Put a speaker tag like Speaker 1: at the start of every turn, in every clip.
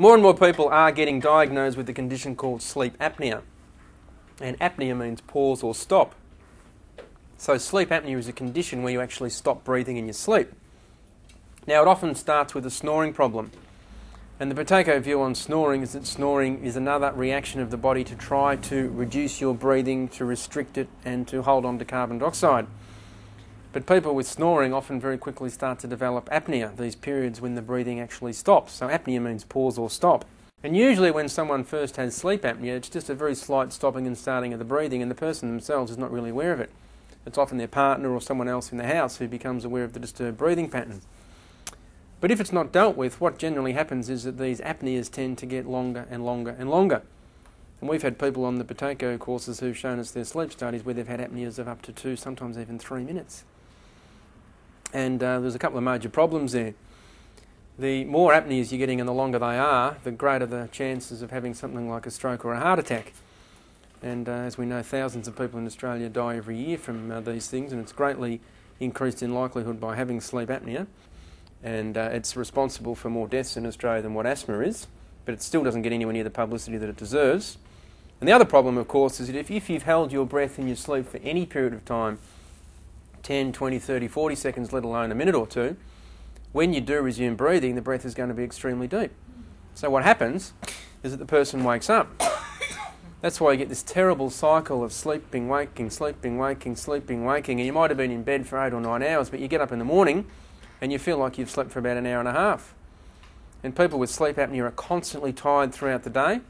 Speaker 1: More and more people are getting diagnosed with a condition called sleep apnea. And apnea means pause or stop. So sleep apnea is a condition where you actually stop breathing in your sleep. Now, it often starts with a snoring problem. And the Buteyko view on snoring is that snoring is another reaction of the body to try to reduce your breathing, to restrict it, and to hold on to carbon dioxide. But people with snoring often very quickly start to develop apnea, these periods when the breathing actually stops. So apnea means pause or stop. And usually when someone first has sleep apnea, it's just a very slight stopping and starting of the breathing, and the person themselves is not really aware of it. It's often their partner or someone else in the house who becomes aware of the disturbed breathing pattern. But if it's not dealt with, what generally happens is that these apneas tend to get longer and longer and longer. And we've had people on the Buteyko courses who've shown us their sleep studies where they've had apneas of up to 2, sometimes even 3 minutes. And there's a couple of major problems there. The more apneas you're getting and the longer they are, the greater the chances of having something like a stroke or a heart attack. And as we know, thousands of people in Australia die every year from these things, and it's greatly increased in likelihood by having sleep apnea. And it's responsible for more deaths in Australia than what asthma is, but it still doesn't get anywhere near the publicity that it deserves. And the other problem, of course, is that if you've held your breath in your sleep for any period of time, 10, 20, 30, 40 seconds, let alone a minute or two, when you do resume breathing, the breath is going to be extremely deep. So what happens is that the person wakes up. That's why you get this terrible cycle of sleeping, waking, sleeping, waking, sleeping, waking, and you might have been in bed for 8 or 9 hours, but you get up in the morning and you feel like you've slept for about an hour and a half. And people with sleep apnea are constantly tired throughout the day.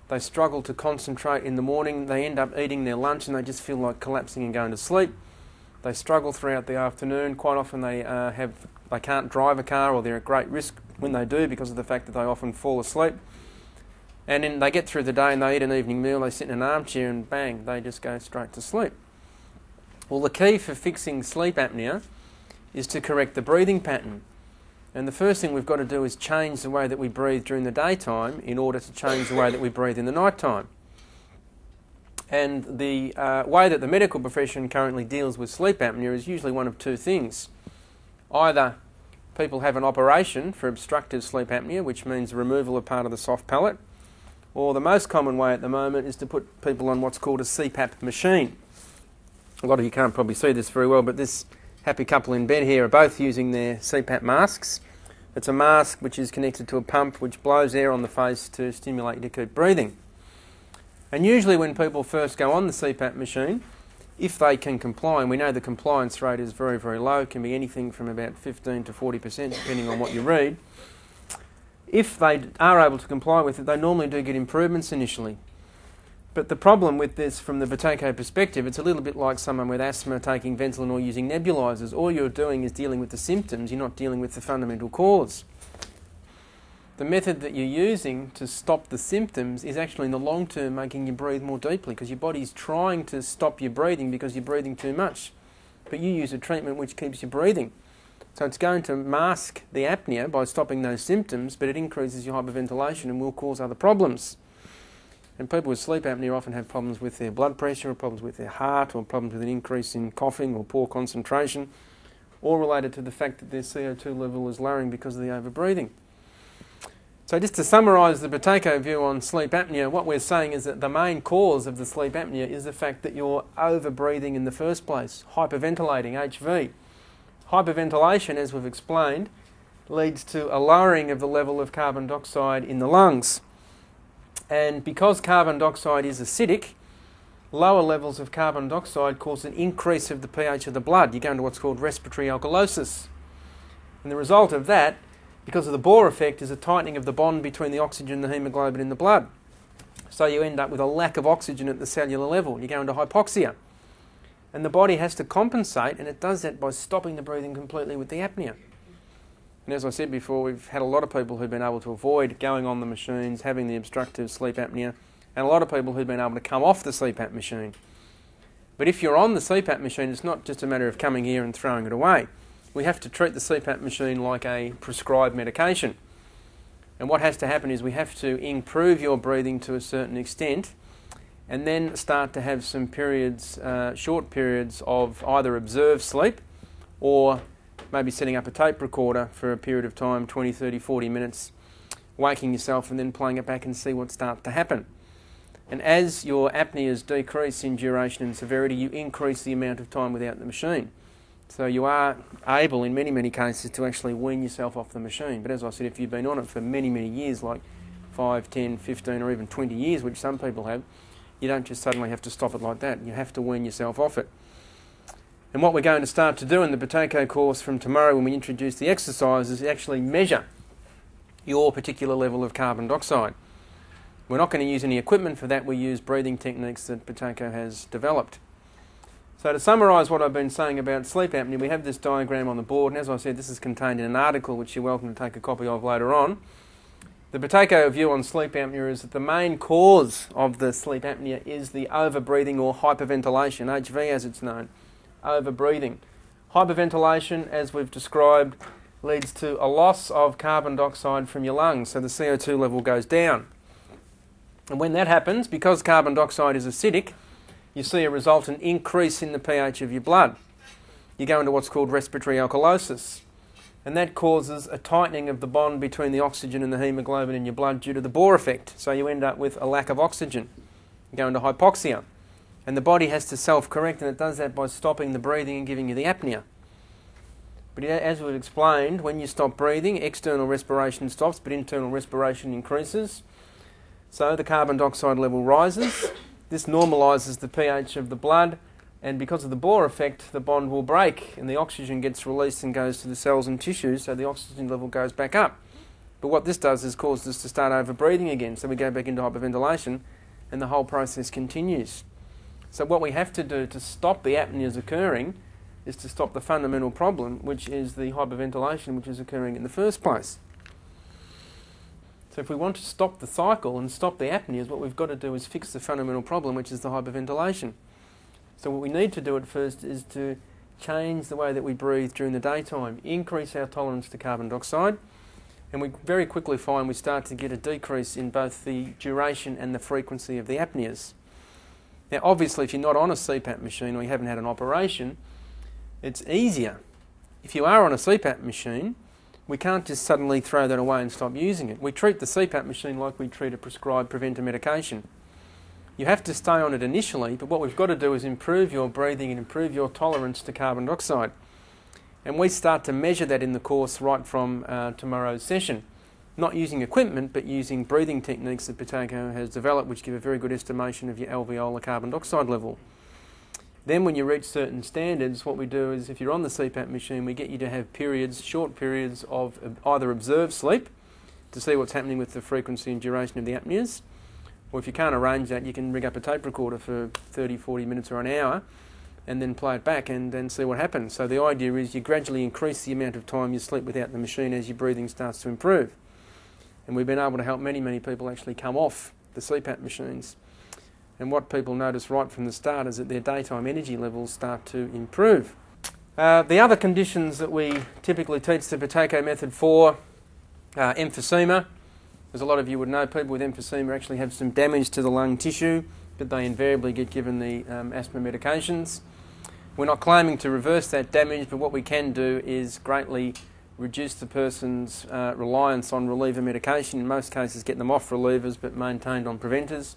Speaker 1: They struggle to concentrate in the morning. They end up eating their lunch and they just feel like collapsing and going to sleep. They struggle throughout the afternoon. Quite often they can't drive a car, or they're at great risk when they do because of the fact that they often fall asleep. And then they get through the day and they eat an evening meal, they sit in an armchair and bang, they just go straight to sleep. Well, the key for fixing sleep apnea is to correct the breathing pattern. And the first thing we've got to do is change the way that we breathe during the daytime in order to change the way that we breathe in the night time. And the way that the medical profession currently deals with sleep apnea is usually one of two things. Either people have an operation for obstructive sleep apnea, which means removal of part of the soft palate, or the most common way at the moment is to put people on what's called a CPAP machine. A lot of you can't probably see this very well, but this happy couple in bed here are both using their CPAP masks. It's a mask which is connected to a pump which blows air on the face to stimulate you to keep breathing. And usually when people first go on the CPAP machine, if they can comply, and we know the compliance rate is very, very low, it can be anything from about 15 to 40% depending on what you read. If they are able to comply with it, they normally do get improvements initially. But the problem with this from the Buteyko perspective, it's a little bit like someone with asthma taking Ventolin or using nebulizers. All you're doing is dealing with the symptoms, you're not dealing with the fundamental cause. The method that you're using to stop the symptoms is actually in the long term making you breathe more deeply, because your body's trying to stop your breathing because you're breathing too much. But you use a treatment which keeps you breathing. So it's going to mask the apnea by stopping those symptoms, but it increases your hyperventilation and will cause other problems. And people with sleep apnea often have problems with their blood pressure, or problems with their heart, or problems with an increase in coughing or poor concentration, all related to the fact that their CO2 level is lowering because of the overbreathing. So just to summarise the Buteyko view on sleep apnea, what we're saying is that the main cause of the sleep apnea is the fact that you're overbreathing in the first place, hyperventilating, HV. Hyperventilation, as we've explained, leads to a lowering of the level of carbon dioxide in the lungs. And because carbon dioxide is acidic, lower levels of carbon dioxide cause an increase of the pH of the blood. You go into what's called respiratory alkalosis. And the result of that, because of the Bohr effect, is a tightening of the bond between the oxygen and the haemoglobin in the blood. So you end up with a lack of oxygen at the cellular level. You go into hypoxia. And the body has to compensate, and it does that by stopping the breathing completely with the apnea. And as I said before, we've had a lot of people who've been able to avoid going on the machines, having the obstructive sleep apnea, and a lot of people who've been able to come off the CPAP machine. But if you're on the CPAP machine, it's not just a matter of coming here and throwing it away. We have to treat the CPAP machine like a prescribed medication. And what has to happen is we have to improve your breathing to a certain extent, and then start to have some periods, short periods of either observed sleep, or maybe setting up a tape recorder for a period of time, 20, 30, 40 minutes, waking yourself and then playing it back and see what starts to happen. And as your apneas decrease in duration and severity, you increase the amount of time without the machine. So you are able, in many, many cases, to actually wean yourself off the machine. But as I said, if you've been on it for many, many years, like 5, 10, 15 or even 20 years, which some people have, you don't just suddenly have to stop it like that. You have to wean yourself off it. And what we're going to start to do in the Buteyko course from tomorrow when we introduce the exercise is actually measure your particular level of carbon dioxide. We're not going to use any equipment for that. We use breathing techniques that Buteyko has developed. So to summarise what I've been saying about sleep apnea, we have this diagram on the board, and as I said, this is contained in an article which you're welcome to take a copy of later on. The Buteyko view on sleep apnea is that the main cause of the sleep apnea is the overbreathing or hyperventilation, HV as it's known, overbreathing. Hyperventilation, as we've described, leads to a loss of carbon dioxide from your lungs, so the CO2 level goes down. And when that happens, because carbon dioxide is acidic, you see a resultant increase in the pH of your blood. You go into what's called respiratory alkalosis, and that causes a tightening of the bond between the oxygen and the haemoglobin in your blood due to the Bohr effect, so you end up with a lack of oxygen. You go into hypoxia, and the body has to self-correct, and it does that by stopping the breathing and giving you the apnea. But as we've explained, when you stop breathing, external respiration stops, but internal respiration increases. So the carbon dioxide level rises. This normalises the pH of the blood, and because of the Bohr effect, the bond will break and the oxygen gets released and goes to the cells and tissues, so the oxygen level goes back up. But what this does is cause us to start over-breathing again, so we go back into hyperventilation and the whole process continues. So what we have to do to stop the apneas occurring is to stop the fundamental problem, which is the hyperventilation which is occurring in the first place. So if we want to stop the cycle and stop the apneas, what we've got to do is fix the fundamental problem, which is the hyperventilation. So what we need to do at first is to change the way that we breathe during the daytime, increase our tolerance to carbon dioxide, and we very quickly find we start to get a decrease in both the duration and the frequency of the apneas. Now obviously if you're not on a CPAP machine or you haven't had an operation, it's easier. If you are on a CPAP machine, we can't just suddenly throw that away and stop using it. We treat the CPAP machine like we treat a prescribed preventer medication. You have to stay on it initially, but what we've got to do is improve your breathing and improve your tolerance to carbon dioxide. And we start to measure that in the course right from tomorrow's session. Not using equipment, but using breathing techniques that Buteyko has developed, which give a very good estimation of your alveolar carbon dioxide level. Then when you reach certain standards, what we do is if you're on the CPAP machine, we get you to have periods, short periods of either observed sleep to see what's happening with the frequency and duration of the apneas, or if you can't arrange that, you can rig up a tape recorder for 30, 40 minutes or an hour and then play it back and then see what happens. So the idea is you gradually increase the amount of time you sleep without the machine as your breathing starts to improve. And we've been able to help many, many people actually come off the CPAP machines. And what people notice right from the start is that their daytime energy levels start to improve. The other conditions that we typically teach the Buteyko method for are emphysema. As a lot of you would know, people with emphysema actually have some damage to the lung tissue, but they invariably get given the asthma medications. We're not claiming to reverse that damage, but what we can do is greatly reduce the person's reliance on reliever medication. In most cases, get them off relievers, but maintained on preventers.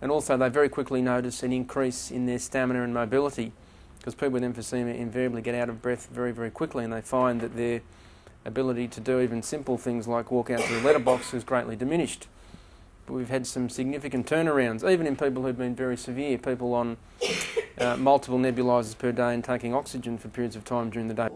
Speaker 1: And also they very quickly notice an increase in their stamina and mobility, because people with emphysema invariably get out of breath very, very quickly, and they find that their ability to do even simple things like walk out to the letterbox is greatly diminished. But we've had some significant turnarounds, even in people who've been very severe, people on multiple nebulizers per day and taking oxygen for periods of time during the day.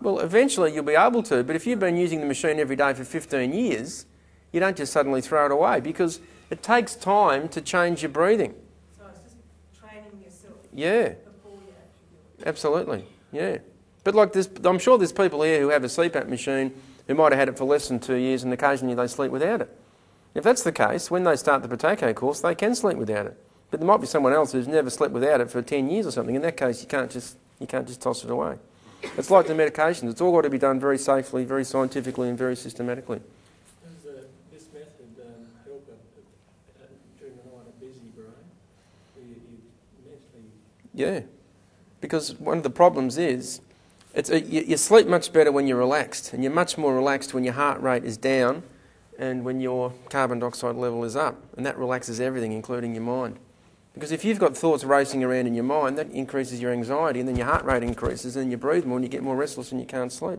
Speaker 1: Well, eventually you'll be able to, but if you've been using the machine every day for 15 years, you don't just suddenly throw it away, because it takes time to change your breathing.
Speaker 2: So it's just training yourself.
Speaker 1: Yeah.
Speaker 2: Before you actually do it.
Speaker 1: Absolutely, yeah. But like this, I'm sure there's people here who have a CPAP machine who might have had it for less than 2 years and occasionally they sleep without it. If that's the case, when they start the Buteyko course, they can sleep without it. But there might be someone else who's never slept without it for 10 years or something. In that case, you can't just toss it away. It's like the medications. It's all got to be done very safely, very scientifically and very systematically.
Speaker 3: Does this method help during the night a busy brain? You mentally...
Speaker 1: Yeah, because one of the problems is You sleep much better when you're relaxed, and you're much more relaxed when your heart rate is down and when your carbon dioxide level is up, and that relaxes everything, including your mind. Because if you've got thoughts racing around in your mind, that increases your anxiety, and then your heart rate increases, and you breathe more, and you get more restless, and you can't sleep.